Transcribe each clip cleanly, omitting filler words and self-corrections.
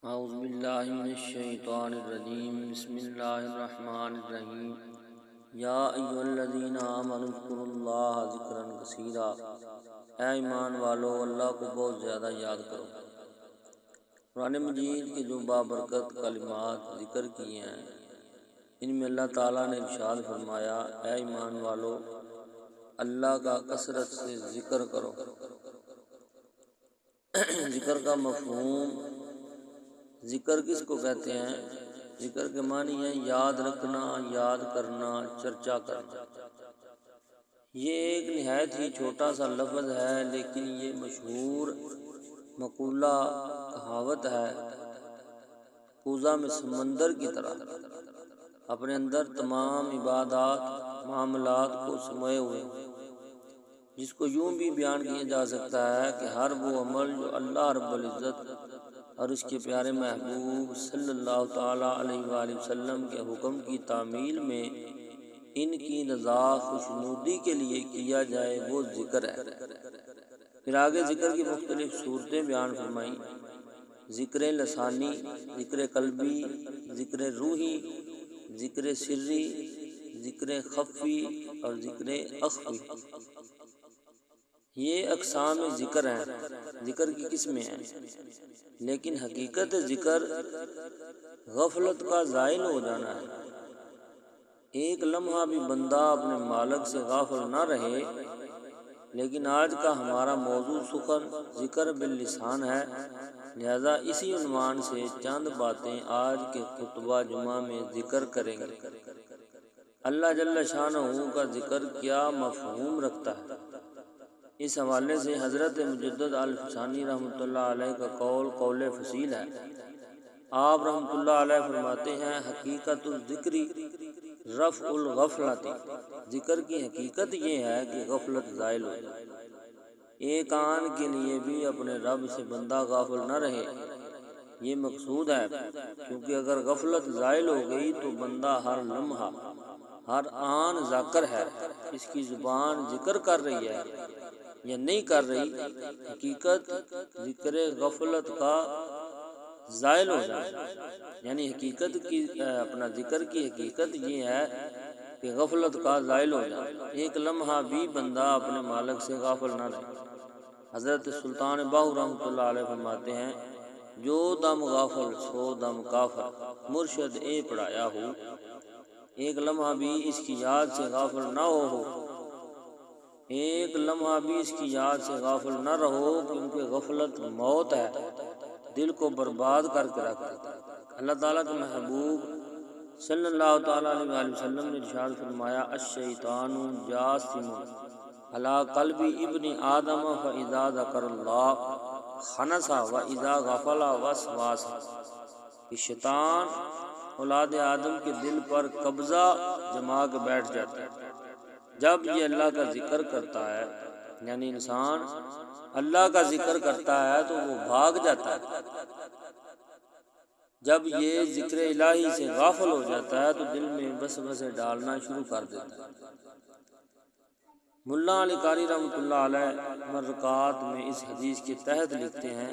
اعوذ باللہ من الشیطان الرجیم بسم اللہ الرحمن الرحیم یا ایھا الذین آمنوا اذکروا اللہ ذکرا کثیرا، اے ایمان والو اللہ کو بہت زیادہ یاد کرو۔ قرآن مجید کے جو بابرکت کلمات ذکر کیے ہیں ان میں اللہ تعالیٰ نے ارشاد فرمایا، اے ایمان والو اللہ کا کثرت سے ذکر کرو۔ ذکر کا مفہوم، ذکر کس کو کہتے ہیں؟ ذکر کے معنی ہے یاد رکھنا، یاد کرنا، چرچا کرنا۔ یہ ایک نہایت ہی چھوٹا سا لفظ ہے، لیکن یہ مشہور مقولہ کہاوت ہے، کوزہ میں سمندر کی طرح اپنے اندر تمام عبادات معاملات کو سموئے ہوئے، جس کو یوں بھی بیان کیا جا سکتا ہے کہ ہر وہ عمل جو اللہ رب العزت اور اس کے پیارے محبوب صلی اللہ تعالیٰ علیہ وآلہ وسلم کے حکم کی تعمیل میں ان کی رضا خوشنودی کے لیے کیا جائے وہ ذکر ہے۔ پھر آگے ذکر کی مختلف صورتیں بیان فرمائیں، ذکر لسانی، ذکر قلبی، ذکر روحی، ذکر سری، ذکر خفی اور ذکر اخفی۔ یہ اقسام ذکر ہیں، ذکر کی قسمیں ہیں، لیکن حقیقت ذکر غفلت کا زائل ہو جانا ہے۔ ایک لمحہ بھی بندہ اپنے مالک سے غافل نہ رہے، لیکن آج کا ہمارا موضوع سخن ذکر باللسان ہے، لہذا اسی عنوان سے چند باتیں آج کے خطبہ جمعہ میں ذکر کریں گے۔ اللہ جل شانہ کا ذکر کیا مفہوم رکھتا ہے؟ اس حوالے سے حضرت مجدد الفسانی رحمۃ اللہ علیہ کا قول فصیل ہے۔ آپ رحمۃ اللہ علیہ فرماتے ہیں، حقیقت الذکری رفع الغفلت، ذکر کی حقیقت یہ ہے کہ غفلت زائل ہو جائے۔ ایک آن کے لیے بھی اپنے رب سے بندہ غافل نہ رہے، یہ مقصود ہے، کیونکہ اگر غفلت زائل ہو گئی تو بندہ ہر لمحہ ہر آن ذاکر ہے، اس کی زبان ذکر کر رہی ہے یا نہیں کر رہی، حقیقت ذکر غفلت کا زائل ہو جائے، یعنی حقیقت کی اپنا ذکر کی حقیقت یہ ہے کہ غفلت کا زائل ہو جائے، ایک لمحہ بھی بندہ اپنے مالک سے غافل نہ رہے۔ حضرت سلطان باہو رحمۃ اللہ علیہ فرماتے ہیں، جو دم غافل سو دم کافر، مرشد اے پڑھایا ہو، ایک لمحہ بھی اس کی یاد سے غافل نہ ہو، ایک لمحہ بھی اس کی یاد سے غافل نہ رہو، کیونکہ غفلت موت ہے، دل کو برباد کر کے رکھ دیتا ہے۔ اللہ تعالیٰ کے محبوب صلی اللہ تعالیٰ علیہ وآلہ وسلم نے ارشاد فرمایا، الشیطان جاثم علی قلب ابن آدم فاذا ذکر اللہ خنس واذا غفل وسواس، کہ شیطان اولاد آدم کے دل پر قبضہ جما کے بیٹھ جاتا ہے جب یہ اللہ کا ذکر کرتا ہے، یعنی انسان اللہ کا ذکر کرتا ہے تو وہ بھاگ جاتا ہے، جب یہ ذکر الہی سے غافل ہو جاتا ہے تو دل میں وسوسے ڈالنا شروع کر دیتا ہے۔ ملا علی قاری رحمۃ اللہ علیہ مرکات میں اس حدیث کے تحت لکھتے ہیں،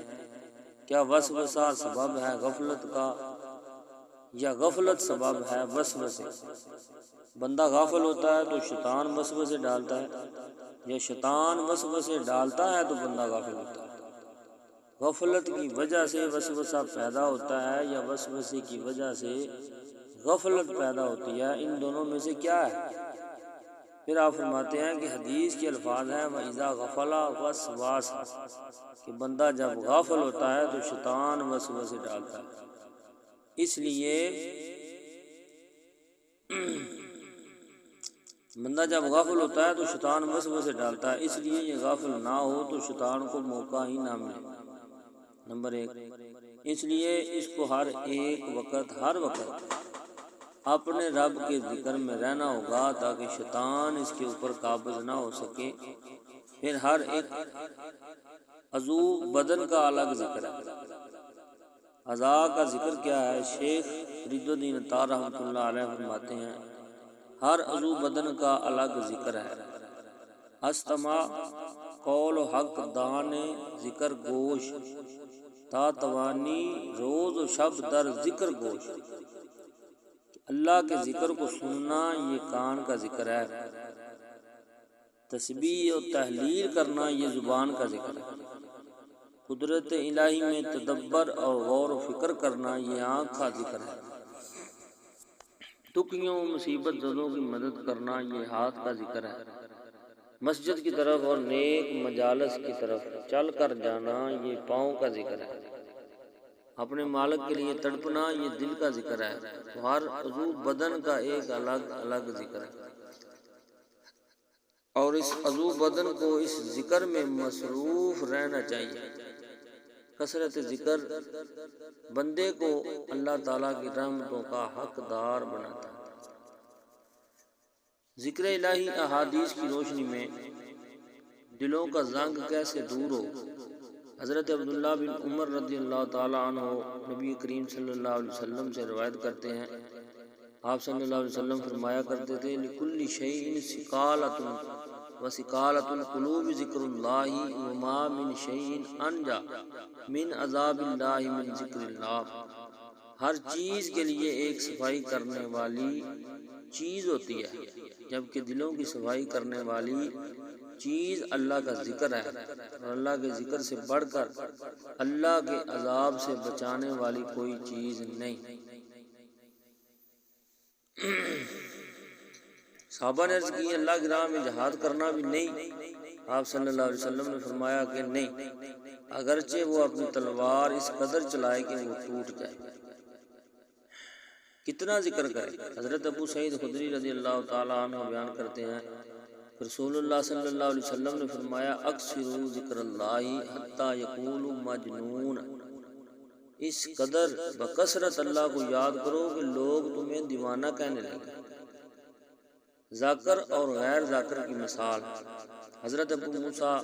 کیا وسوسہ سبب ہے غفلت کا یا غفلت سبب ہے وسوسے؟ بندہ غافل ہوتا ہے تو شیطان وسوسے ڈالتا ہے، یا شیطان وسوسے ڈالتا ہے تو بندہ غافل ہوتا ہے؟ غفلت کی وجہ سے وسوسہ پیدا ہوتا ہے یا وسوسے کی وجہ سے غفلت پیدا ہوتی ہے؟ ان دونوں میں سے کیا ہے؟ پھر آپ فرماتے ہیں کہ حدیث کے الفاظ ہیں، وَإِذَا غَفَلَ وَسْوَاسَ، کہ بندہ جب غافل ہوتا ہے تو شیطان وسوسے ڈالتا ہے۔ اس لیے بندہ جب غافل ہوتا ہے تو شیطان وسوسے ڈالتا ہے، اس لیے یہ غافل نہ ہو تو شیطان کو موقع ہی نہ ملے۔ نمبر 1، اس لیے اس کو ہر وقت اپنے رب کے ذکر میں رہنا ہوگا تاکہ شیطان اس کے اوپر قابض نہ ہو سکے۔ پھر ہر ایک عضو بدن کا الگ ذکر ہے۔ اعضاء کا ذکر کیا ہے؟ شیخ فرید الدین عطار رحمۃ اللہ علیہ فرماتے ہیں، ہر عضو بدن کا الگ ذکر ہے۔ استماع قول حق، دان ذکر گوش، تا توانی روز و شب در ذکر گوش، اللہ کے ذکر کو سننا یہ کان کا ذکر ہے، تسبیح و تحلیل کرنا یہ زبان کا ذکر ہے، قدرت الہی میں تدبر اور غور و فکر کرنا یہ آنکھ کا ذکر ہے، تکیوں مصیبت زدوں کی مدد کرنا یہ ہاتھ کا ذکر ہے، مسجد کی طرف اور نیک مجالس کی طرف چل کر جانا یہ پاؤں کا ذکر ہے، اپنے مالک کے لیے تڑپنا یہ دل کا ذکر ہے، تو ہر عضو بدن کا ایک الگ الگ ذکر ہے، اور اس عضو بدن کو اس ذکر میں مصروف رہنا چاہیے۔ کثرت ذکر بندے کو اللہ تعالیٰ کی رحمتوں کا حقدار بناتا ہے۔ ذکر الہی احادیث کی روشنی میں دلوں کا زنگ کیسے دور ہو؟ حضرت عبداللہ بن عمر رضی اللہ تعالیٰ عنہ نبی کریم صلی اللہ علیہ وسلم سے روایت کرتے ہیں، آپ صلی اللہ علیہ وسلم فرمایا کرتے تھے لِكُلِّ شَيْءٍ سِقَالَةٌ وَسِقَالَةُ الْقُلُوبِ ذِكْرُ اللَّهِ وَمَا مِنْ شَيْءٍ أَنْجَى مِنْ عَذَابِ اللَّهِ مِنْ ذِكْرِ اللَّهِ، ہر چیز کے لیے ایک صفائی کرنے والی چیز ہوتی ہے، جبکہ دلوں کی صفائی کرنے والی چیز اللہ کا ذکر ہے، اور اللہ کے ذکر سے بڑھ کر اللہ کے عذاب سے بچانے والی کوئی چیز نہیں۔ صحابہ نے عرض کی اللہ کی راہ میں جہاد کرنا بھی نہیں؟ آپ صلی اللہ علیہ وسلم نے فرمایا کہ نہیں، اگرچہ وہ اپنی تلوار اس قدر چلائے کہ وہ ٹوٹ جائے۔ کتنا ذکر کرے؟ حضرت ابو سعید خدری رضی اللہ تعالیٰ عنہ بیان کرتے ہیں، رسول اللہ صلی اللہ علیہ وسلم نے فرمایا اکثروا ذکر اللہ حتی یقول مجنون، اس قدر بکثرت اللہ کو یاد کرو کہ لوگ تمہیں دیوانہ کہنے لگے۔ ذاکر اور غیر ذاکر کی مثال، حضرت ابو موسیٰ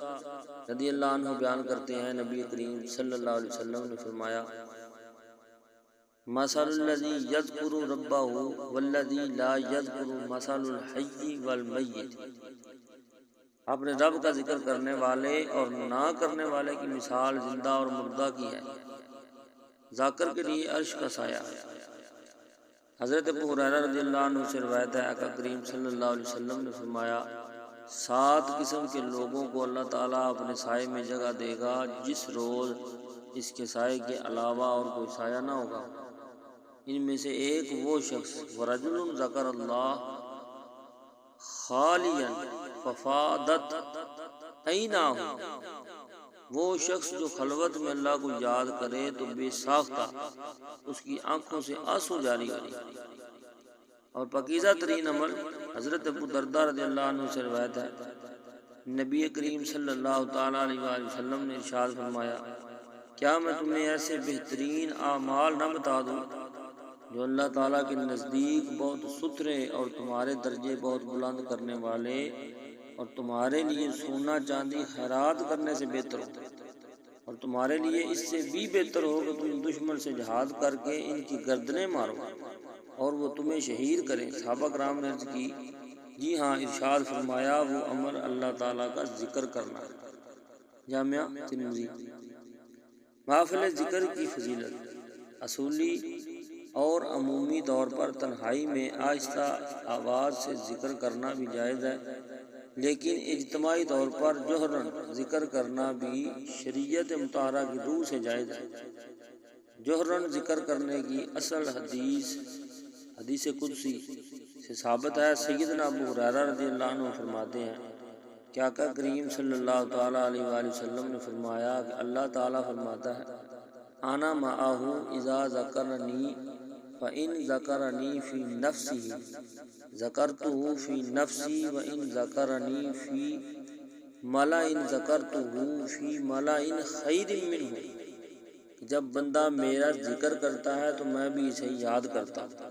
رضی اللہ عنہ بیان کرتے ہیں، نبی کریم صلی اللہ علیہ وسلم نے فرمایا مثل الذی یذکر ربہ والذی لا یذکر مثل الحی والمیت، اپنے رب کا ذکر کرنے والے اور نہ کرنے والے کی مثال زندہ اور مردہ کی ہے، ذاکر کے لیے عرش کا سایہ۔ حضرت ابو ہریرہ رضی اللہ عنہ سے روایت ہے، آقا کریم صلی اللہ علیہ وسلم نے فرمایا 7 قسم کے لوگوں کو اللہ تعالیٰ اپنے سائے میں جگہ دے گا جس روز اس کے سائے کے علاوہ اور کوئی سایہ نہ ہوگا، ان میں سے ایک وہ شخص ورجل ذکر اللہ خالیا ففادت عیناہ، وہ شخص جو خلوت میں اللہ کو یاد کرے تو بے ساختہ اس کی آنکھوں سے آنسو جاری ہو۔ اور پاکیزہ ترین عمل، حضرت ابو درداء رضی اللہ عنہ سے روایت ہے، نبی کریم صلی اللہ تعالیٰ علیہ وآلہ وسلم نے ارشاد فرمایا کیا میں تمہیں ایسے بہترین اعمال نہ بتا دوں جو اللہ تعالیٰ کے نزدیک بہت ستھرے اور تمہارے درجے بہت بلند کرنے والے اور تمہارے لیے سونا چاندی خیرات کرنے سے بہتر ہو، اور تمہارے لیے اس سے بھی بہتر ہو کہ تم دشمن سے جہاد کر کے ان کی گردنیں مارو اور وہ تمہیں شہید کریں۔ صحابہ کرام نے عرض کی جی ہاں، ارشاد فرمایا وہ عمل اللہ تعالیٰ کا ذکر کرنا ہے۔ جامعہ ترمذی۔ محافل ذکر کی فضیلت، اصولی اور عمومی طور پر تنہائی میں آہستہ آواز سے ذکر کرنا بھی جائز ہے، لیکن اجتماعی طور پر جہراً ذکر کرنا بھی شریعت مطہرہ کی روح سے جائز ہے۔ جہراً ذکر کرنے کی اصل حدیث قدسی سے ثابت ہے۔ سیدنا ابو ہریرہ رضی اللہ عنہ فرماتے ہیں کہ آقا کریم صلی اللہ تعالیٰ علیہ وآلہ وسلم نے فرمایا کہ اللہ تعالیٰ فرماتا ہے انا معہ اذا ذکرنی فإن ذکرنی فی نفسہ ذکرتہ فی نفسی وإن ذکرنی فی ملأ ذکرتہ فی ملأ خیر منہ، جب بندہ میرا ذکر کرتا ہے تو میں بھی اسے یاد کرتا ہوں،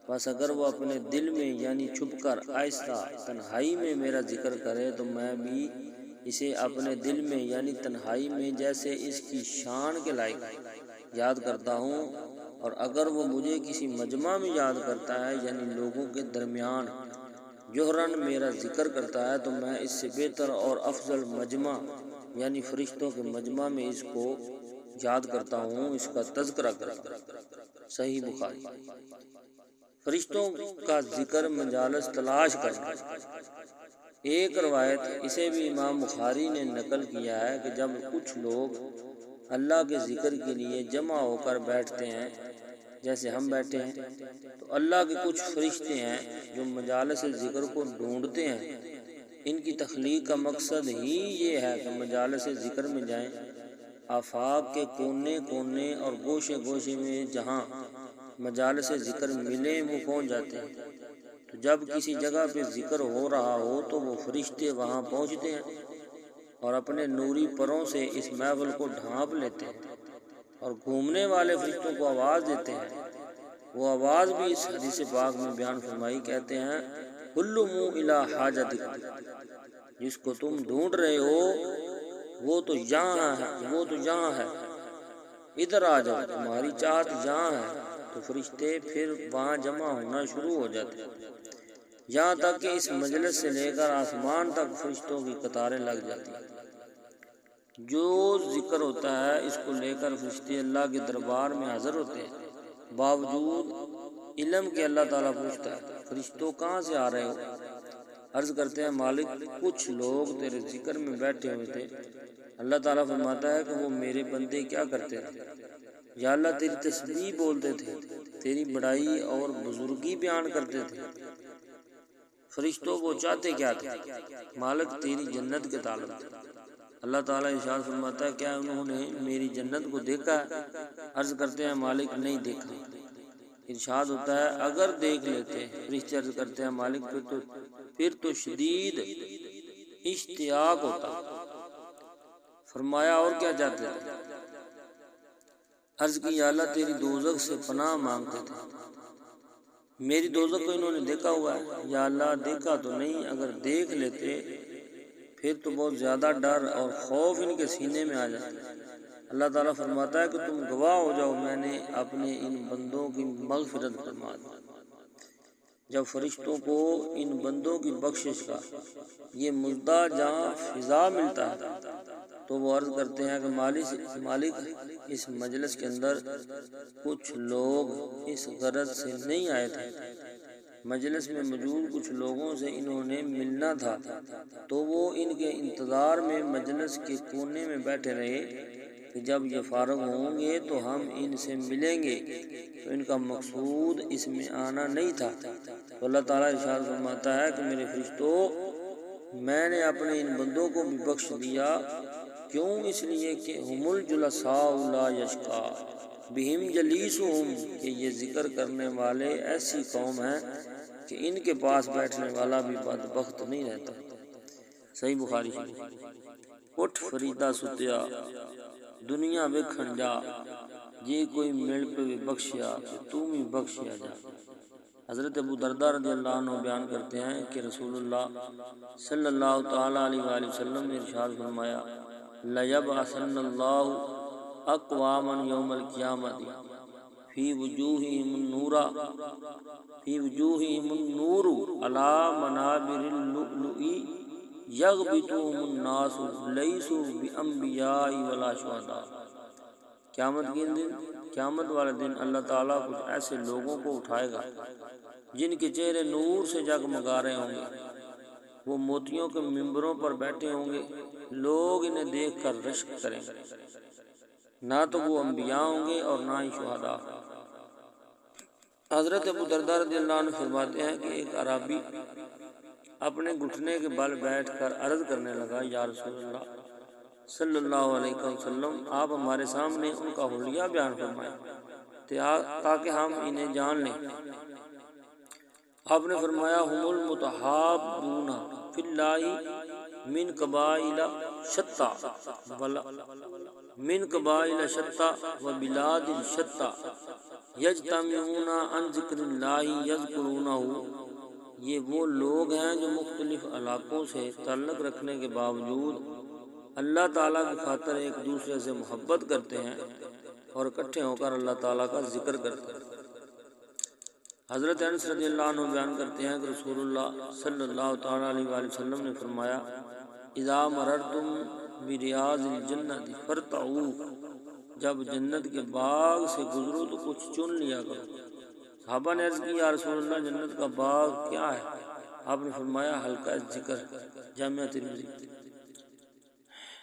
بس اگر وہ اپنے دل میں یعنی چھپ کر آہستہ تنہائی میں میرا ذکر کرے تو میں بھی اسے اپنے دل میں یعنی تنہائی میں جیسے اس کی شان کے لائق یاد کرتا ہوں، اور اگر وہ مجھے کسی مجمع میں یاد کرتا ہے یعنی لوگوں کے درمیان جوہراً میرا ذکر کرتا ہے تو میں اس سے بہتر اور افضل مجمع یعنی فرشتوں کے مجمع میں اس کو یاد کرتا ہوں، اس کا تذکرہ کرتا ہوں۔ صحیح بخاری۔ فرشتوں کا ذکر مجالس تلاش کرنا۔ ایک روایت اسے بھی امام بخاری نے نقل کیا ہے کہ جب کچھ لوگ اللہ کے ذکر کے لیے جمع ہو کر بیٹھتے ہیں، جیسے ہم بیٹھے ہیں، تو اللہ کے کچھ فرشتے ہیں جو مجالس ذکر کو ڈھونڈتے ہیں۔ ان کی تخلیق کا مقصد ہی یہ ہے کہ مجالس ذکر میں جائیں۔ آفاق کے کونے کونے اور گوشے گوشے میں جہاں مجالس ذکر ملیں وہ پہنچ جاتے ہیں۔ تو جب کسی جگہ پہ ذکر ہو رہا ہو تو وہ فرشتے وہاں پہنچتے ہیں اور اپنے نوری پروں سے اس محفل کو ڈھانپ لیتے ہیں اور گھومنے والے فرشتوں کو آواز دیتے ہیں۔ وہ آواز بھی اس حدیث پاک میں بیان فرمائی، کہتے ہیں کلوا الی حاجتکم، جس کو تم ڈھونڈ رہے ہو وہ تو یہاں ہے، ادھر آ جاؤ، تمہاری چاہت یہاں ہے۔ تو فرشتے پھر وہاں جمع ہونا شروع ہو جاتے ہیں، یہاں تک کہ اس مجلس سے لے کر آسمان تک فرشتوں کی قطاریں لگ جاتی ہیں۔ جو ذکر ہوتا ہے اس کو لے کر فرشتے اللہ کے دربار میں حاضر ہوتے ہیں۔ باوجود علم کے اللہ تعالیٰ پوچھتا ہے فرشتوں کہاں سے آ رہے ہو؟ عرض کرتے ہیں مالک کچھ لوگ تیرے ذکر میں بیٹھے ہوئے تھے۔ اللہ تعالیٰ فرماتا ہے کہ وہ میرے بندے کیا کرتے تھے؟ یا اللہ تیری تسبیح بولتے تھے، تیری بڑائی اور بزرگی بیان کرتے تھے۔ فرشتوں وہ چاہتے کیا تھے؟ مالک تیری جنت کے طالب تھے۔ اللہ تعالیٰ ارشاد فرماتا ہے کیا انہوں نے میری جنت کو دیکھا ہے؟ عرض کرتے ہیں مالک نہیں دیکھا۔ ارشاد ہوتا ہے اگر دیکھ لیتے، فرشتے عرض کرتے ہیں مالک پھر تو شدید اشتیاق ہوتا۔ فرمایا اور کیا چاہتے تھے؟ عرض کی یا اللہ تیری دوزخ سے پناہ مانگتے تھے۔ میری دوزخ کو انہوں نے دیکھا ہوا ہے؟ یا اللہ دیکھا تو نہیں، اگر دیکھ لیتے پھر تو بہت زیادہ ڈر اور خوف ان کے سینے میں آ جاتا۔ اللہ تعالیٰ فرماتا ہے کہ تم گواہ ہو جاؤ، میں نے اپنے ان بندوں کی مغفرت فرما دی۔ جب فرشتوں کو ان بندوں کی بخشش کا یہ مژدہ جہاں فضا ملتا ہے تو وہ عرض کرتے ہیں کہ مالک اس مجلس کے اندر کچھ لوگ اس غرض سے نہیں آئے تھے، مجلس میں موجود کچھ لوگوں سے انہوں نے ملنا تھا، تو وہ ان کے انتظار میں مجلس کے کونے میں بیٹھے رہے کہ جب یہ فارغ ہوں گے تو ہم ان سے ملیں گے۔ تو ان کا مقصود اس میں آنا نہیں تھا۔ تو اللہ تعالیٰ ارشاد فرماتا ہے کہ میرے فرشتوں میں نے اپنے ان بندوں کو بھی بخش دیا۔ کیوں؟ اس لیے کہ ہم الجلساء لا یشقا بہم جلیسہم، کہ یہ ذکر کرنے والے ایسی قوم ہیں کہ ان کے پاس بیٹھنے والا بھی بدبخت نہیں رہتا۔ صحیح بخاری۔ اٹھ فریدا ستیا دنیا ویکھن جا، جے کوئی مل پہ بخشیا کہ تم ہی بخشیا جا۔ حضرت ابو درداء رضی اللہ عنہ بیان کرتے ہیں کہ رسول اللہ صلی اللہ تعالیٰ علیہ وآلہ وسلم نے ارشاد فرمایا لَيَبْعَثَنَّ اللَّهُ أَقْوَامًا يَوْمَ الْقِيَامَةِ فِي وُجُوهِهِمُ النُّورُ عَلَى مَنَابِرِ اللُّؤْلُؤِ يَغْبِطُهُمُ النَّاسُ لَيْسُوا بِأَنبِيَاءِ وَلَا شُهَدَاء۔ قیامت والے دن اللہ تعالیٰ کچھ ایسے لوگوں کو اٹھائے گا جن کے چہرے نور سے جگمگا رہے ہوں گے، وہ موتیوں کے ممبروں پر بیٹھے ہوں گے، لوگ انہیں دیکھ کر رشک کریں گے، نہ تو وہ انبیاء ہوں گے اور نہ ہی شہداء۔ حضرت ابو درداء رضی اللہ عنہ فرماتے ہیں کہ ایک عربی اپنے گھٹنے کے بل بیٹھ کر عرض کرنے لگا یا رسول اللہ صلی اللہ علیہ وسلم، آپ ہمارے سامنے ان کا حلیہ بیان فرمائیں تاکہ ہم انہیں جان لیں۔ آپ نے فرمایا ہم المتحابون فی اللہ من قبائل شتى و بلاد شتى یجتمعون عن ذکر اللہ یذکرونہ۔ یہ وہ لوگ ہیں جو مختلف علاقوں سے تعلق رکھنے کے باوجود اللہ تعالیٰ کی خاطر ایک دوسرے سے محبت کرتے ہیں اور اکٹھے ہو کر اللہ تعالیٰ کا ذکر کرتے ہیں۔ حضرت انس رضی اللہ عنہ بیان کرتے ہیں کہ رسول اللہ صلی اللہ تعالیٰ علیہ وآلہ وسلم نے فرمایا اذا مررتم بریاض الجنۃ فارتعوا، جب جنت کے باغ سے گزرو تو کچھ چن لیا کرو۔ صحابہ نے عرض کی یا رسول اللہ جنت کا باغ کیا ہے؟ آپ نے فرمایا حلقہ ذکر۔ جامعہ ترمذی۔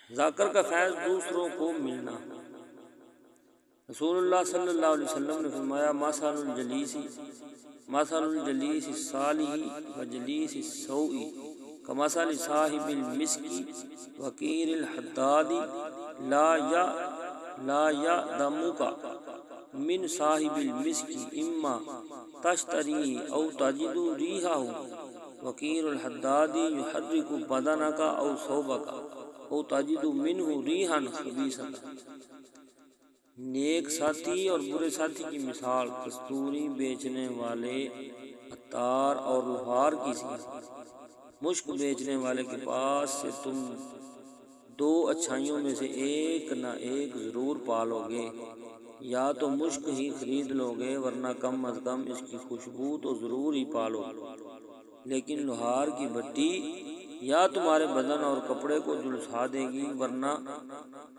ذاکر کا فیض دوسروں کو ملنا۔ رسول اللہ صلی اللہ علیہ وسلم نے فرمایا مثل الجلیس الصالح و جلیس السوء کمثل صاحب المسک وکیر الحداد لا یعدمک من صاحب المسک اما تشتری او تجد ریحہ وکیر الحداد یحرک بدنک او ثوبک او تجد منہ ریحا خبیثہ۔ نیک ساتھی اور برے ساتھی کی مثال کستوری بیچنے والے عطار اور لوہار کی سی۔ مشک بیچنے والے کے پاس سے تم دو اچھائیوں میں سے ایک نہ ایک ضرور پالو گے، یا تو مشک ہی خرید لو گے ورنہ کم از کم اس کی خوشبو تو ضرور ہی پالو، لیکن لوہار کی بھٹی یا تمہارے بدن اور کپڑے کو جھلسا دے گی ورنہ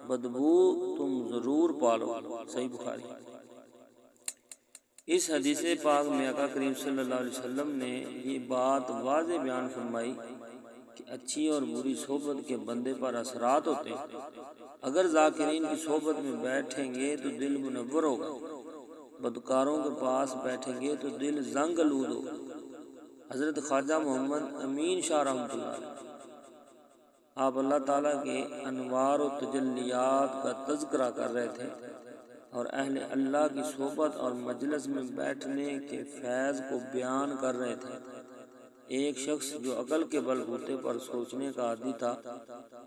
بدبو تم ضرور پالو۔ صحیح بخاری۔ اس حدیث پاک میں آقا کریم صلی اللہ علیہ وسلم نے یہ بات واضح بیان فرمائی کہ اچھی اور بری صحبت کے بندے پر اثرات ہوتے ہیں۔ اگر ذاکرین کی صحبت میں بیٹھیں گے تو دل منور ہوگا، بدکاروں کے پاس بیٹھیں گے تو دل زنگ آلود ہوگا۔ حضرت خواجہ محمد امین شاہ رحمۃ اللہ علیہ آپ اللہ تعالیٰ کے انوار و تجلیات کا تذکرہ کر رہے تھے اور اہل اللہ کی صحبت اور مجلس میں بیٹھنے کے فیض کو بیان کر رہے تھے۔ ایک شخص جو عقل کے بل بوتے پر سوچنے کا عادی تھا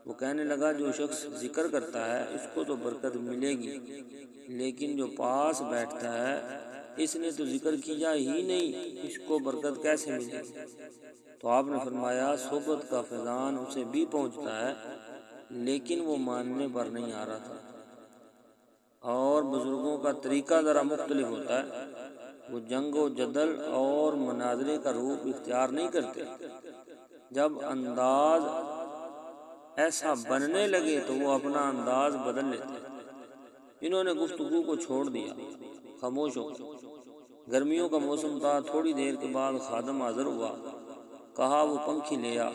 وہ کہنے لگا جو شخص ذکر کرتا ہے اس کو تو برکت ملے گی، لیکن جو پاس بیٹھتا ہے اس نے تو ذکر کیا ہی نہیں، اس کو برکت کیسے ملے گی؟ تو آپ نے فرمایا صحبت کا فیضان اسے بھی پہنچتا ہے لیکن وہ ماننے پر نہیں آ رہا تھا۔ اور بزرگوں کا طریقہ ذرا مختلف ہوتا ہے، وہ جنگ و جدل اور مناظرے کا روپ اختیار نہیں کرتے۔ جب انداز ایسا بننے لگے تو وہ اپنا انداز بدل لیتے۔ انہوں نے گفتگو کو چھوڑ دیا، خاموش ہو گئے۔ گرمیوں کا موسم تھا، تھوڑی دیر کے بعد خادم حاضر ہوا، کہا وہ پنکھی لے آ،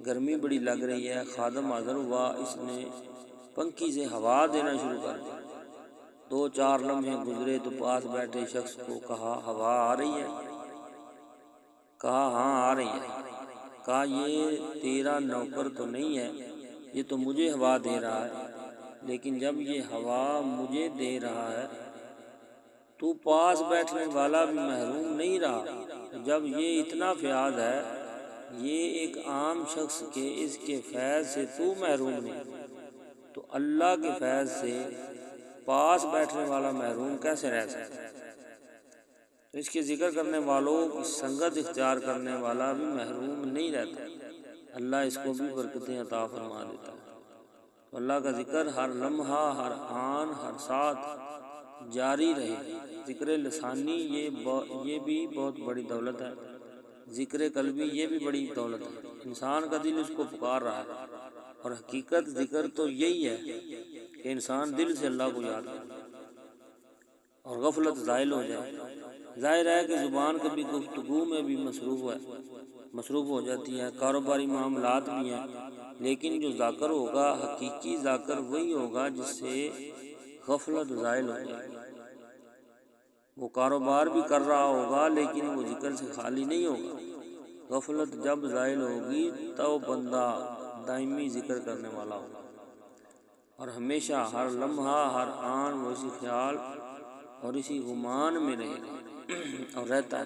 گرمی بڑی لگ رہی ہے۔ خادم حاضر ہوا، اس نے پنکھی سے ہوا دینا شروع کر دی۔ 2-4 لمحے گزرے تو پاس بیٹھے شخص کو کہا ہوا آ رہی ہے؟ کہا ہاں آ رہی ہے۔ کہا یہ تیرا نوکر تو نہیں ہے، یہ تو مجھے ہوا دے رہا ہے، لیکن جب یہ ہوا مجھے دے رہا ہے تو پاس بیٹھنے والا بھی محروم نہیں رہا۔ جب یہ اتنا فیاض ہے، یہ ایک عام شخص کے اس کے فیض سے تو محروم نہیں، تو اللہ کے فیض سے پاس بیٹھنے والا محروم کیسے رہ سکتا ہے؟ تو اس کے ذکر کرنے والوں کی سنگت اختیار کرنے والا بھی محروم نہیں رہتا، اللہ اس کو بھی برکتیں عطا فرما دیتا ہے۔ تو اللہ کا ذکر ہر لمحہ، ہر آن، ہر ساتھ جاری رہے۔ ذکر لسانی یہ بھی بہت بڑی دولت ہے، ذکر قلبی یہ بھی بڑی دولت ہے۔ انسان کا دل اس کو پکار رہا ہے، اور حقیقت ذکر تو یہی ہے کہ انسان دل سے اللہ کو یاد کرے اور غفلت زائل ہو جائے۔ ظاہر ہے کہ زبان کبھی گفتگو میں بھی مصروف ہو جاتی ہے، کاروباری معاملات بھی ہیں، لیکن جو ذاکر ہوگا، حقیقی ذاکر وہی ہوگا جس سے غفلت زائل ہو جائے۔ وہ کاروبار بھی کر رہا ہوگا لیکن وہ ذکر سے خالی نہیں ہوگا۔ غفلت جب زائل ہوگی تو بندہ دائمی ذکر کرنے والا ہوگا اور ہمیشہ ہر لمحہ، ہر آن وہ اسی خیال اور اسی گمان میں رہے گا اور رہتا ہے۔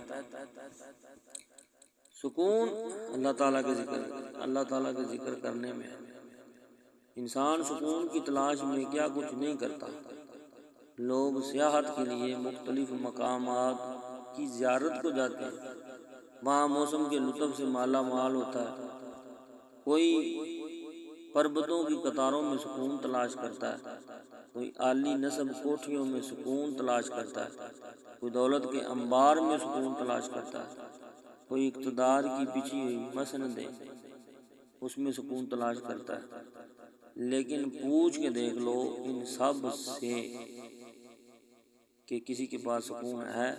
سکون اللہ تعالیٰ کے ذکر کرنے میں ہے۔ انسان سکون کی تلاش میں کیا کچھ نہیں کرتا۔ لوگ سیاحت کے لیے مختلف مقامات کی زیارت کو جاتے ہیں، وہاں موسم کے لطف سے مالا مال ہوتا ہے۔ کوئی پربتوں کی قطاروں میں سکون تلاش کرتا ہے، کوئی عالی نصب کوٹھیوں میں سکون تلاش کرتا ہے، کوئی دولت کے انبار میں سکون تلاش کرتا ہے، کوئی اقتدار کی بچھی ہوئی مسندیں اس میں سکون تلاش کرتا ہے۔ لیکن پوچھ کے دیکھ لو ان سب سے کہ کسی کے پاس سکون ہے؟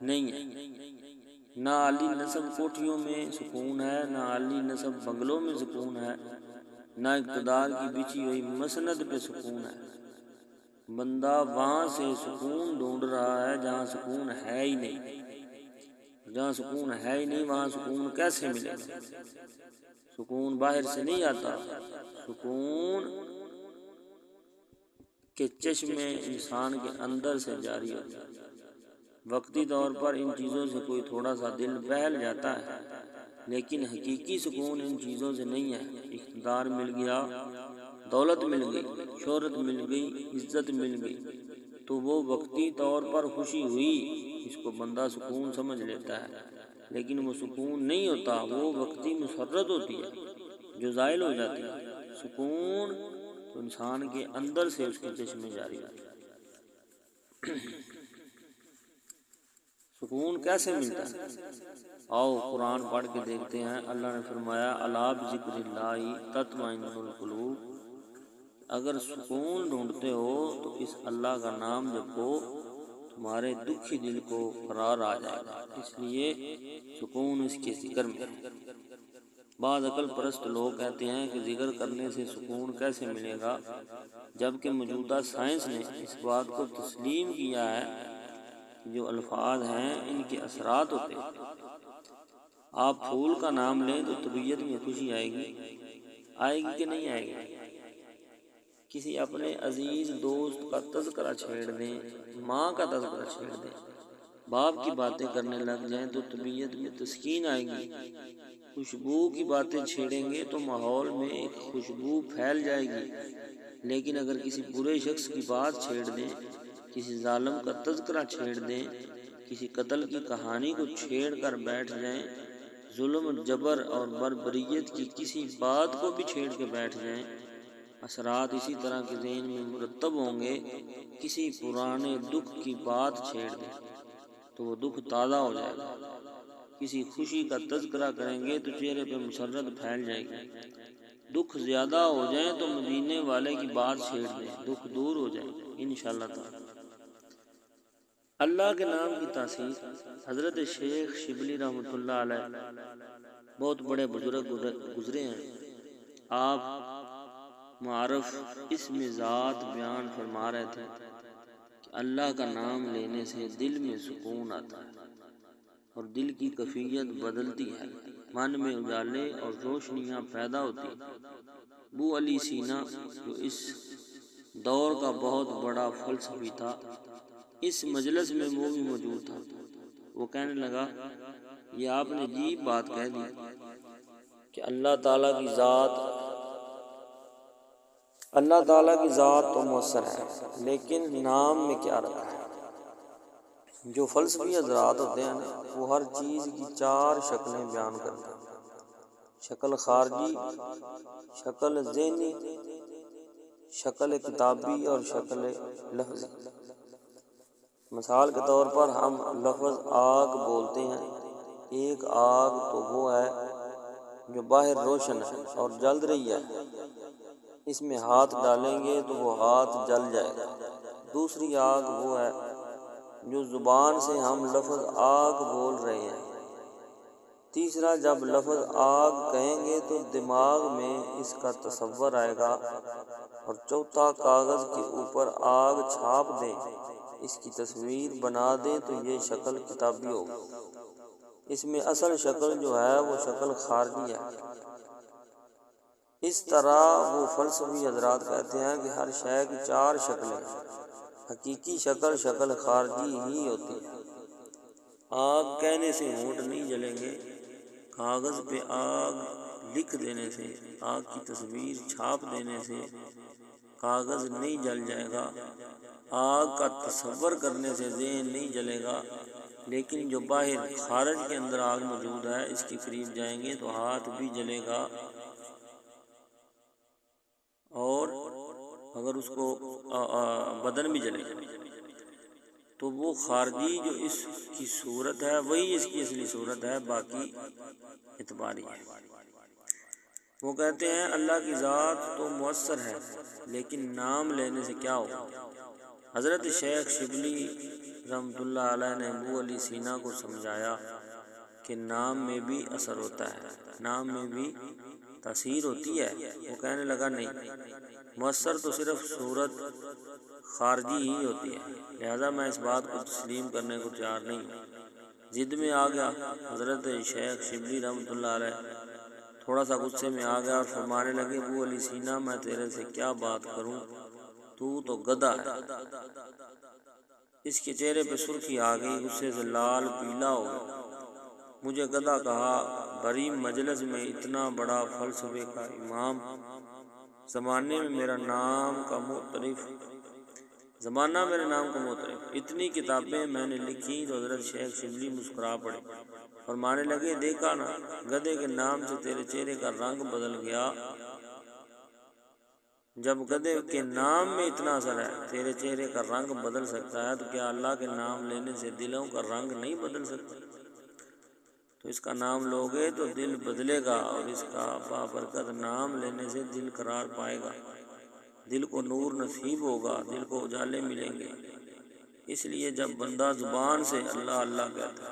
نہیں ہے۔ نہ عالی نصب کوٹھیوں میں سکون ہے، نہ عالی نصب بنگلوں میں سکون ہے، نہ اقتدار کی بچھی ہوئی مسند پہ سکون ہے۔ بندہ وہاں سے سکون ڈھونڈ رہا ہے جہاں سکون ہے ہی نہیں۔ جہاں سکون ہے ہی نہیں وہاں سکون کیسے ملے گا؟ سکون باہر سے نہیں آتا، سکون کے چشمے انسان کے اندر سے جاری ہوتا ہے۔ وقتی طور پر ان چیزوں سے کوئی تھوڑا سا دل بہل جاتا ہے، لیکن حقیقی سکون ان چیزوں سے نہیں ہے۔ اقتدار مل گیا، دولت مل گئی، شہرت مل گئی، عزت مل گئی تو وہ وقتی طور پر خوشی ہوئی، اس کو بندہ سکون سمجھ لیتا ہے، لیکن وہ سکون نہیں ہوتا، وہ وقتی مسرت ہوتی ہے جو زائل ہو جاتی ہے۔ سکون تو انسان کے اندر سے اس کے چشمے جاری ہوتا ہے۔ سکون کیسے ملتا ہے؟ آؤ قرآن پڑھ کے دیکھتے ہیں۔ اللہ نے فرمایا الا بذکر اللہ تطمئن القلوب، اگر سکون ڈھونڈتے ہو تو اس اللہ کا نام جپو، تمہارے دکھی دل کو قرار آ جائے گا۔ اس لیے سکون اس کے ذکر میں ہے۔ بعض عقل پرست لوگ کہتے ہیں کہ ذکر کرنے سے سکون کیسے ملے گا، جبکہ موجودہ سائنس نے اس بات کو تسلیم کیا ہے کہ جو الفاظ ہیں ان کے اثرات ہوتے ہیں۔ آپ پھول کا نام لیں تو طبیعت میں خوشی آئے گی کہ نہیں آئے گی؟ کسی اپنے عزیز دوست کا تذکرہ چھیڑ دیں، ماں کا تذکرہ چھیڑ دیں، باپ کی باتیں کرنے لگ جائیں تو طبیعت میں تسکین آئے گی۔ خوشبو کی باتیں چھیڑیں گے تو ماحول میں ایک خوشبو پھیل جائے گی، لیکن اگر کسی برے شخص کی بات چھیڑ دیں، کسی ظالم کا تذکرہ چھیڑ دیں، کسی قتل کی کہانی کو چھیڑ کر بیٹھ جائیں، ظلم جبر اور بربریت کی کسی بات کو بھی چھیڑ کے بیٹھ جائیں، اثرات اسی طرح کے ذہن میں مرتب ہوں گے۔ کسی پرانے دکھ کی بات چھیڑ دیں تو وہ دکھ تازہ ہو جائے گا، کسی خوشی کا تذکرہ کریں گے تو چہرے پہ مسرت پھیل جائے گی۔ دکھ زیادہ ہو جائیں تو مدینے والے کی بات چھیڑ دیں، دکھ دور ہو جائیں گے انشاءاللہ تعالی۔ اللہ کے نام کی تاثیر۔ حضرت شیخ شبلی رحمۃ اللہ علیہ بہت بڑے بزرگ گزرے ہیں۔ آپ معرف اسم ذات بیان فرما رہے تھے کہ اللہ کا نام لینے سے دل میں سکون آتا ہے اور دل کی کیفیت بدلتی ہے، من میں اجالے اور روشنیاں پیدا ہوتی ہیں۔ ابو علی سینا جو اس دور کا بہت بڑا فلسفی تھا، اس مجلس میں وہ بھی موجود تھا۔ وہ کہنے لگا یہ آپ نے عجیب بات کہہ دی کہ اللہ تعالیٰ کی ذات تو مؤثر ہے، لیکن نام میں کیا رکھا ہے؟ جو فلسفی حضرات ہوتے ہیں نا، وہ ہر چیز کی 4 شکلیں بیان کرتے ہیں: شکل خارجی، شکل ذہنی، شکل کتابی اور شکل لفظی۔ مثال کے طور پر ہم لفظ آگ بولتے ہیں، ایک آگ تو وہ ہے جو باہر روشن ہے اور جل رہی ہے، اس میں ہاتھ ڈالیں گے تو وہ ہاتھ جل جائے گا۔ دوسری آگ وہ ہے جو زبان سے ہم لفظ آگ بول رہے ہیں۔ تیسرا، جب لفظ آگ کہیں گے تو دماغ میں اس کا تصور آئے گا۔ اور چوتھا، کاغذ کے اوپر آگ چھاپ دیں، اس کی تصویر بنا دیں تو یہ شکل کتابی ہوگی۔ اس میں اصل شکل جو ہے وہ شکل خارجی ہے۔ اس طرح وہ فلسفی حضرات کہتے ہیں کہ ہر شے کی 4 شکلیں ہیں، حقیقی شکل شکل خارجی ہی ہوتی ہے۔ آگ کہنے سے ہونٹ نہیں جلیں گے، کاغذ پہ آگ لکھ دینے سے، آگ کی تصویر چھاپ دینے سے کاغذ نہیں جل جائے گا، آگ کا تصور کرنے سے ذہن نہیں جلے گا، لیکن جو باہر خارج کے اندر آگ موجود ہے، اس کے قریب جائیں گے تو ہاتھ بھی جلے گا، اور اگر اس کو بدن بھی جلے گا۔ تو وہ خارجی جو اس کی صورت ہے وہی اس کی اصلی صورت ہے، باقی اعتباری ہے۔ وہ کہتے ہیں اللہ کی ذات تو مؤثر ہے لیکن نام لینے سے کیا ہو۔ حضرت شیخ شبلی رحمۃ اللہ علیہ نے ابو علی سینا کو سمجھایا کہ نام میں بھی اثر ہوتا ہے، نام میں بھی تاثیر ہوتی ہے۔ وہ کہنے لگا نہیں، مؤثر تو صرف صورت خارجی ہی ہوتی ہے، لہذا میں اس بات کو تسلیم کرنے کو تیار نہیں ہوں۔ ضد میں آ گیا۔ حضرت شیخ شبلی رحمۃ اللہ علیہ تھوڑا سا غصے میں آ گیا اور فرمانے لگے، ابو علی سینا میں تیرے سے کیا بات کروں، تو گدھا ہے۔ اس کے چہرے پہ سرخی آ گئی، غصے سے لال پیلا ہو گیا۔ مجھے گدھا کہا، بھری مجلس میں اتنا بڑا فلسفے کا امام، زمانہ میرے نام کا معترف، اتنی کتابیں میں نے لکھی۔ تو حضرت شیخ شبلی مسکرا پڑے، فرمانے لگے، دیکھا نا، گدھے کے نام سے تیرے چہرے کا رنگ بدل گیا۔ جب گدھے کے نام میں اتنا اثر ہے، تیرے چہرے کا رنگ بدل سکتا ہے، تو کیا اللہ کے نام لینے سے دلوں کا رنگ نہیں بدل سکتا؟ تو اس کا نام لوگے تو دل بدلے گا، اور اس کا بابرکت نام لینے سے دل قرار پائے گا، دل کو نور نصیب ہوگا، دل کو اجالے ملیں گے۔ اس لیے جب بندہ زبان سے اللہ اللہ کہتا ہے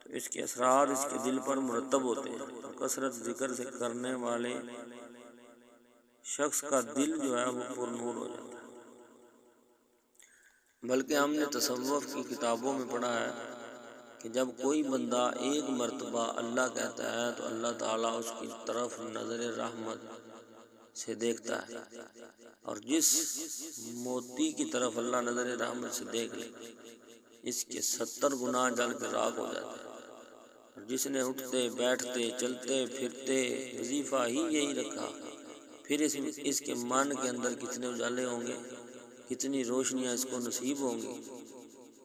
تو اس کے اثرات اس کے دل پر مرتب ہوتے ہیں، اور کثرت ذکر سے کرنے والے شخص کا دل جو ہے وہ پر نور ہو جاتا ہے۔ بلکہ ہم نے تصوف کی کتابوں میں پڑھا ہے کہ جب کوئی بندہ ایک مرتبہ اللہ کہتا ہے تو اللہ تعالیٰ اس کی طرف نظر رحمت سے دیکھتا ہے، اور جس موتی کی طرف اللہ نظر رحمت سے دیکھ لے، اس کے 70 گناہ جل کے راکھ ہو جاتے ہیں۔ اور جس نے اٹھتے بیٹھتے چلتے پھرتے وظیفہ ہی یہی رکھا، پھر اس کے من کے اندر کتنے اجالے ہوں گے، کتنی روشنیاں اس کو نصیب ہوں گی۔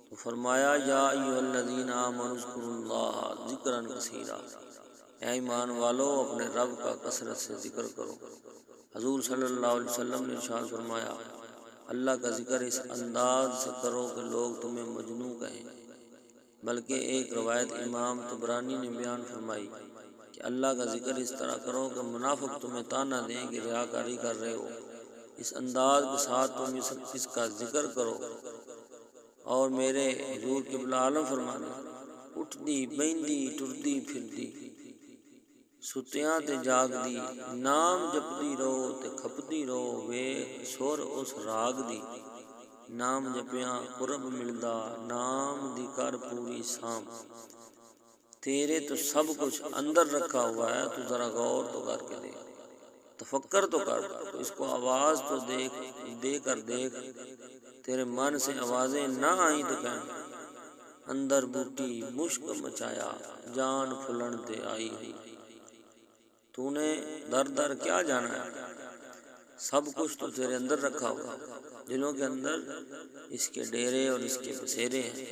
تو فرمایا، یا ایھا الذین آمنوا اذکروا اللہ ذکرا کثیرا، اے ایمان والو اپنے رب کا کثرت سے ذکر کرو۔ حضور صلی اللہ علیہ وسلم نے ارشاد فرمایا، اللہ کا ذکر اس انداز سے کرو کہ لوگ تمہیں مجنوں کہیں۔ بلکہ ایک روایت امام طبرانی نے بیان فرمائی کہ اللہ کا ذکر اس طرح کرو کہ منافق تمہیں طعنہ دیں کہ ریاکاری کر رہے ہو۔ اس انداز کے ساتھ تم اس کا ذکر کرو۔ اور میرے حضور قبلہ عالم فرمانے، اٹھدی بیندی ٹردی پھردی ستیاں تے جاگ دی، نام جپدی رہو تے کھپدی رہو، وے سر اس راگ دی، نام جپیاں قرب ملدا، نام دی کر پوری سام۔ تیرے تو سب کچھ اندر رکھا ہوا ہے، تو ذرا غور تو کر کے دیکھ، تفکر تو کر، تو اس کو آواز تو دے کر دیکھ۔ تیرے من سے آوازیں نہ آئیں تو کہیں، اندر بوٹی مشک مچایا، جان پھلن تے آئی ہوئی۔ تو نے در در کیا جانا ہے، سب کچھ تو تیرے اندر رکھا ہوا، دلوں کے اندر اس کے ڈیرے اور اس کے بسیرے ہیں۔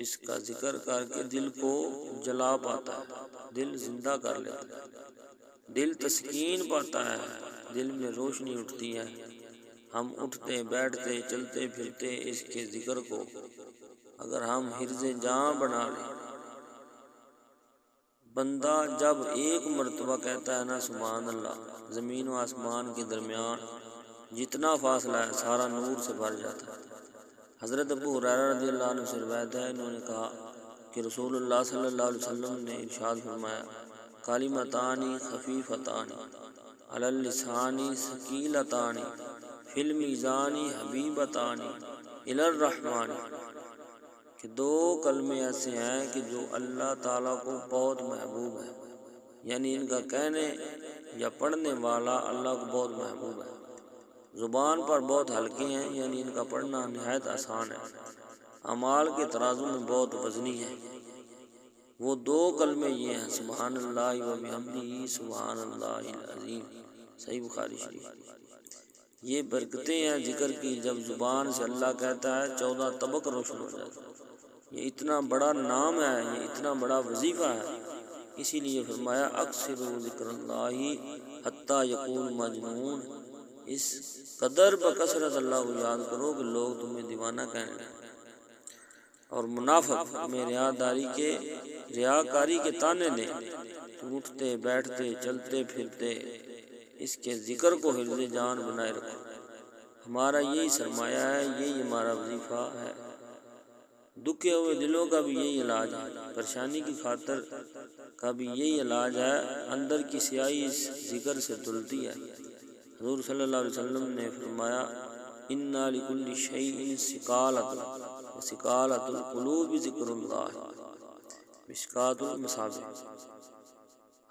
اس کا ذکر کر کے دل کو جلا پاتا ہے، دل زندہ کر لیتا ہے، دل تسکین پاتا ہے، دل میں روشنی اٹھتی ہے۔ ہم اٹھتے بیٹھتے چلتے پھرتے اس کے ذکر کو اگر ہم حرز جاں بنا لیں، بندہ جب ایک مرتبہ کہتا ہے نا سبحان اللہ، زمین و آسمان کے درمیان جتنا فاصلہ ہے سارا نور سے بھر جاتا ہے۔ حضرت ابو ہریرہ رضی اللہ عنہ سے روایت ہے، انہوں نے کہا کہ رسول اللہ صلی اللہ علیہ وسلم نے ارشاد فرمایا، کلمتان خفیفتان علی اللسان ثقیلتان فی المیزان حبیبتان الی الرحمن، کہ دو کلمے ایسے ہیں کہ جو اللہ تعالیٰ کو بہت محبوب ہے، یعنی ان کا کہنے یا پڑھنے والا اللہ کو بہت محبوب ہے، زبان پر بہت ہلکے ہیں، یعنی ان کا پڑھنا نہایت آسان ہے، اعمال کے ترازو میں بہت وزنی ہے۔ وہ دو کلمے یہ ہیں، سبحان اللہ و بحمدہ سبحان اللہ العظیم، صحیح بخاری شریف۔ یہ برکتیں ہیں ذکر کی، جب زبان سے اللہ کہتا ہے 14 طبق روشن ہو جاتا ہے۔ یہ اتنا بڑا نام ہے، یہ اتنا بڑا وظیفہ ہے، اسی لیے فرمایا اکثروا ذکر اللہ حتی یقول مجنون، اس قدر بکثرت اللہ کو یاد کرو کہ لوگ تمہیں دیوانہ کہنے لگیں۔ اور منافق میں ریاکاری کے تانے دیں، اٹھتے بیٹھتے چلتے پھرتے اس کے ذکر کو حفظ جان بنائے رکھو۔ ہمارا یہی سرمایہ ہے، یہی ہمارا وظیفہ ہے۔ دکھے ہوئے دلوں کا بھی یہی علاج ہے، پریشانی کی خاطر کا بھی یہی علاج ہے۔ اندر کی سیاہی اس ذکر سے دھلتی ہے۔ حضور صلی اللہ علیہ وسلم نے فرمایا اِنَّ لِكُلِّ شَيْءٍ سِقَالَةٌ وَسِقَالَةُ الْقُلُوبِ ذِكْرُ اللَّهِ مِشْكَاةُ الْمَصَابِيحِ۔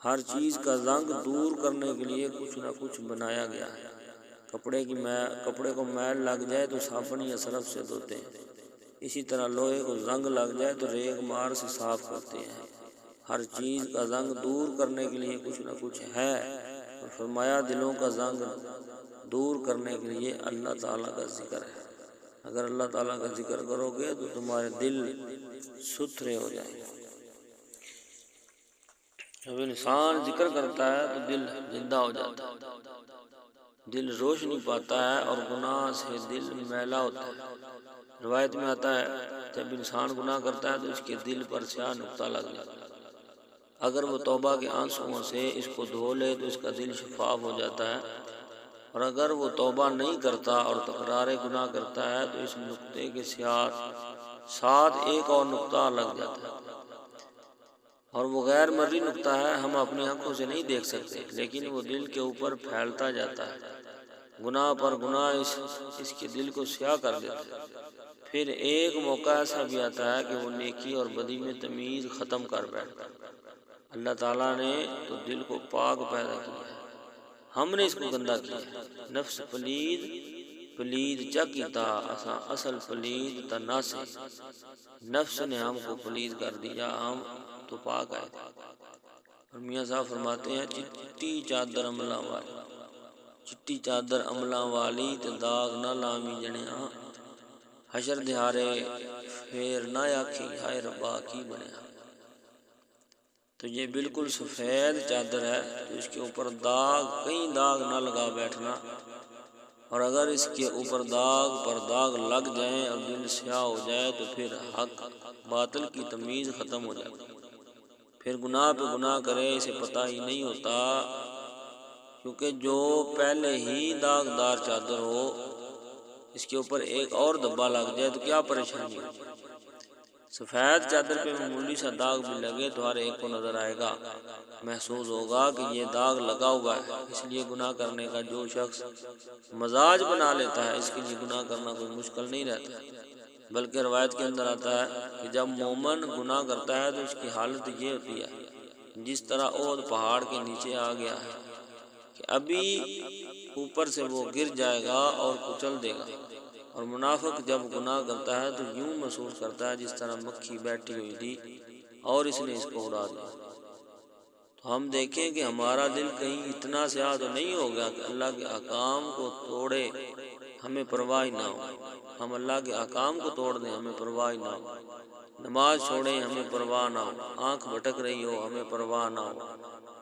ہر چیز کا زنگ دور کرنے کے لیے کچھ نہ کچھ بنایا گیا ہے۔ کپڑے کو میل لگ جائے تو صابن یا سرف سے دھوتے ہیں، اسی طرح لوہے کو زنگ لگ جائے تو ریگ مار سے صاف کرتے ہیں۔ ہر چیز کا زنگ دور کرنے کے لیے کچھ نہ کچھ ہے، اور فرمایا دلوں کا زنگ دور کرنے کے لیے اللہ تعالیٰ کا ذکر ہے۔ اگر اللہ تعالیٰ کا ذکر کرو گے تو تمہارے دل ستھرے ہو جائیں گے۔ جب انسان ذکر کرتا ہے تو دل زندہ ہو جاتا ہے، دل روشنی پاتا ہے اور گناہ سے دل میلا ہوتا ہے۔ روایت میں آتا ہے جب انسان گناہ کرتا ہے تو اس کے دل پر سیاہ نقطہ لگ جاتا ہے، اگر وہ توبہ کے آنسوؤں سے اس کو دھو لے تو اس کا دل شفاف ہو جاتا ہے، اور اگر وہ توبہ نہیں کرتا اور تکرار گناہ کرتا ہے تو اس نقطے کے ساتھ ایک اور نقطہ لگ جاتا ہے، اور وہ غیر مرئی نقطہ ہے، ہم اپنی آنکھوں سے نہیں دیکھ سکتے، لیکن وہ دل کے اوپر پھیلتا جاتا ہے۔ گناہ پر گناہ اس کے دل کو سیاہ کر دیتا ہے۔ پھر ایک موقع ایسا بھی آتا ہے کہ وہ نیکی اور بدی میں تمیز ختم کر بیٹھتا ہے۔ اللہ تعالیٰ نے تو دل کو پاک پیدا کیا ہے، ہم نے اس کو گندا کیا ہے۔ نفس پلید چا کیتا اساں اصل پلید تا ناسے، نفس نے ہم کو پلید کر دیا، ہم تو پاک آئے تھے۔ اور میاں صاحب فرماتے ہیں چٹی چادر عملاں والی تے داغ نہ لامی جنیاں، حشر دہارے پھر نہ آکھی ہائے ربا کی بنیا۔ تو یہ بالکل سفید چادر ہے، تو اس کے اوپر کہیں داغ نہ لگا بیٹھنا، اور اگر اس کے اوپر داغ پر داغ لگ جائیں اور دل سیاہ ہو جائے تو پھر حق باطل کی تمیز ختم ہو جائے، پھر گناہ پہ گناہ کرے اسے پتہ ہی نہیں ہوتا، کیونکہ جو پہلے ہی داغدار چادر ہو اس کے اوپر ایک اور دھبا لگ جائے تو کیا پریشانی ہو۔ سفید چادر پہ معمولی سا داغ بھی لگے تو ہر ایک کو نظر آئے گا، محسوس ہوگا کہ یہ داغ لگا ہوا ہے۔ اس لیے گناہ کرنے کا جو شخص مزاج بنا لیتا ہے اس کے لیے گناہ کرنا کوئی مشکل نہیں رہتا، بلکہ روایت کے اندر آتا ہے کہ جب مومن گناہ کرتا ہے تو اس کی حالت یہ ہوتی ہے جس طرح احد پہاڑ کے نیچے آ گیا ہے کہ ابھی اوپر سے وہ گر جائے گا اور کچل دے گا۔ اور منافق جب گناہ کرتا ہے تو یوں محسوس کرتا ہے جس طرح مکھی بیٹھی ہوئی تھی اور اس نے اس کو اڑا دیا۔ تو ہم دیکھیں کہ ہمارا دل کہیں اتنا سیاہ تو نہیں ہو گیا کہ اللہ کے احکام کو توڑے ہمیں پرواہ نہ ہو، ہم اللہ کے احکام کو توڑ دیں ہمیں پرواہ نہ ہو، نماز چھوڑیں ہمیں پرواہ نہ ہو، آنکھ بھٹک رہی ہو ہمیں پرواہ نہ ہو،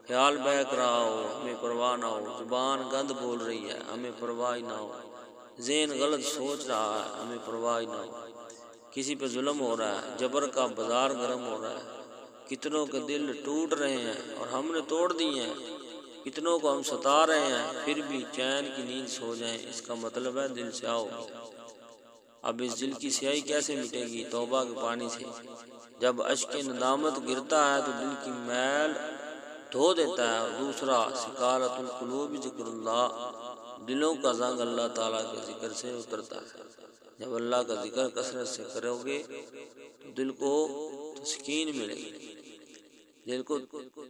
خیال بہک رہا ہو ہمیں پرواہ نہ ہو، زبان گند بول رہی ہے ہمیں پرواہ نہ ہو، ذہن غلط سوچ رہا ہے ہمیں پرواہ نہ ہو، کسی پہ ظلم ہو رہا ہے، جبر کا بازار گرم ہو رہا ہے، کتنوں کے دل ٹوٹ رہے ہیں اور ہم نے توڑ دیے ہیں، کتنوں کو ہم ستا رہے ہیں پھر بھی چین کی نیند سو جائیں، اس کا مطلب ہے دل سیاہ ہو گیا۔ اب اس دل کی سیاہی کیسے مٹے گی؟ توبہ کے پانی سے۔ جب اشک ندامت گرتا ہے تو دل کی میل دھو دیتا ہے۔ اور دوسرا سکالۃ القلوب ذکر اللہ، دلوں کا زنگ اللہ تعالیٰ کے ذکر سے اترتا ہے۔ جب اللہ کا ذکر کثرت سے کرو گے تو دل کو تسکین ملے گی، دل کو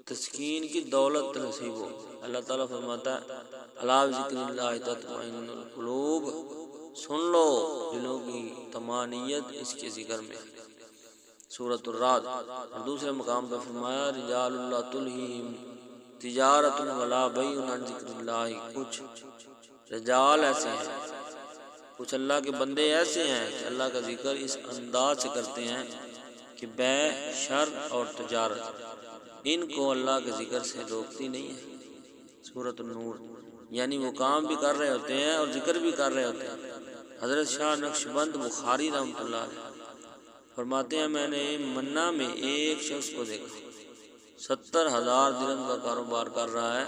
تسکین کی دولت نصیب ہوگی۔ اللہ تعالیٰ فرماتا ہے الا بذکر اللہ تطمئن القلوب، سن لو دلوں کی طمانینت اس کے ذکر میں، سورۃ الرعد۔ اور دوسرے مقام پہ فرمایا رجال اللہ تلہیہم تجارت ولا بیع عن ذکر اللہ، کچھ رجال ایسے ہیں، کچھ اللہ کے بندے ایسے ہیں کہ اللہ کا ذکر اس انداز سے کرتے ہیں کہ بے شر اور تجارت ان کو اللہ کے ذکر سے روکتی نہیں ہے، سورۃ النور۔ یعنی وہ کام بھی کر رہے ہوتے ہیں اور ذکر بھی کر رہے ہوتے ہیں۔ حضرت شاہ نقشبند بخاری رحمۃ اللہ علیہ فرماتے ہیں میں نے منا میں ایک شخص کو دیکھا، 70,000 درہم کا کاروبار کر رہا ہے۔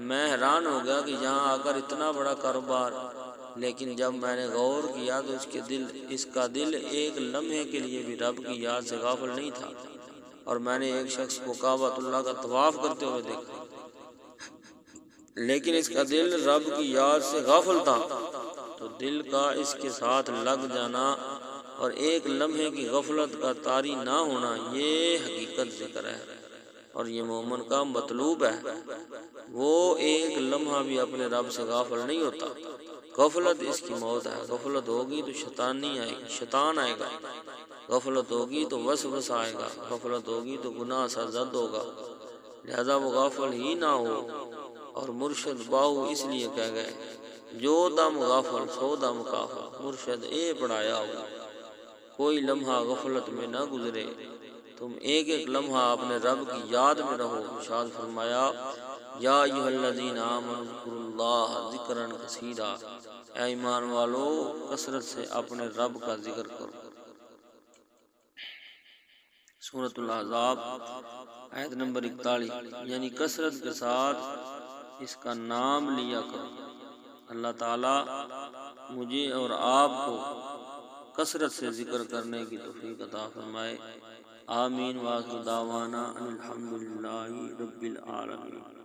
میں حیران ہو گیا کہ یہاں آ کر اتنا بڑا کاروبار، لیکن جب میں نے غور کیا تو اس کا دل ایک لمحے کے لیے بھی رب کی یاد سے غافل نہیں تھا۔ اور میں نے ایک شخص کو کعبۃ اللہ کا طواف کرتے ہوئے دیکھا، لیکن اس کا دل رب کی یاد سے غافل تھا۔ تو دل کا اس کے ساتھ لگ جانا اور ایک لمحے کی غفلت کا طاری نہ ہونا، یہ حقیقت ذکر ہے، اور یہ مومن کا مطلوب ہے۔ وہ ایک لمحہ بھی اپنے رب سے غافل نہیں ہوتا۔ غفلت اس کی موت ہے۔ غفلت ہوگی تو شیطان آئے گا، غفلت ہوگی تو وسوسہ آئے گا، غفلت ہوگی تو گناہ سرزد ہوگا، لہذا وہ غافل ہی نہ ہو۔ اور مرشد باہو اس لیے کہہ گئے، جو دم غافل سو دم کافل، مرشد اے پڑھایا ہو، کوئی لمحہ غفلت میں نہ گزرے، تم ایک ایک لمحہ اپنے رب کی یاد میں رہو۔ ارشاد فرمایا، یا ایھا الذین آمنوا اذکروا اللہ ذکرا کثیرا، اے ایمان والو کثرت سے اپنے رب کا ذکر کرو۔ سورۃ الاحزاب آیت نمبر 41، یعنی کثرت کے ساتھ اس کا نام لیا کرو۔ اللہ تعالی مجھے اور آپ کو کثرت سے ذکر کرنے کی توفیق عطا فرمائے۔ آمین۔ وآخر دعوانا ان الحمد للہ رب العالمین۔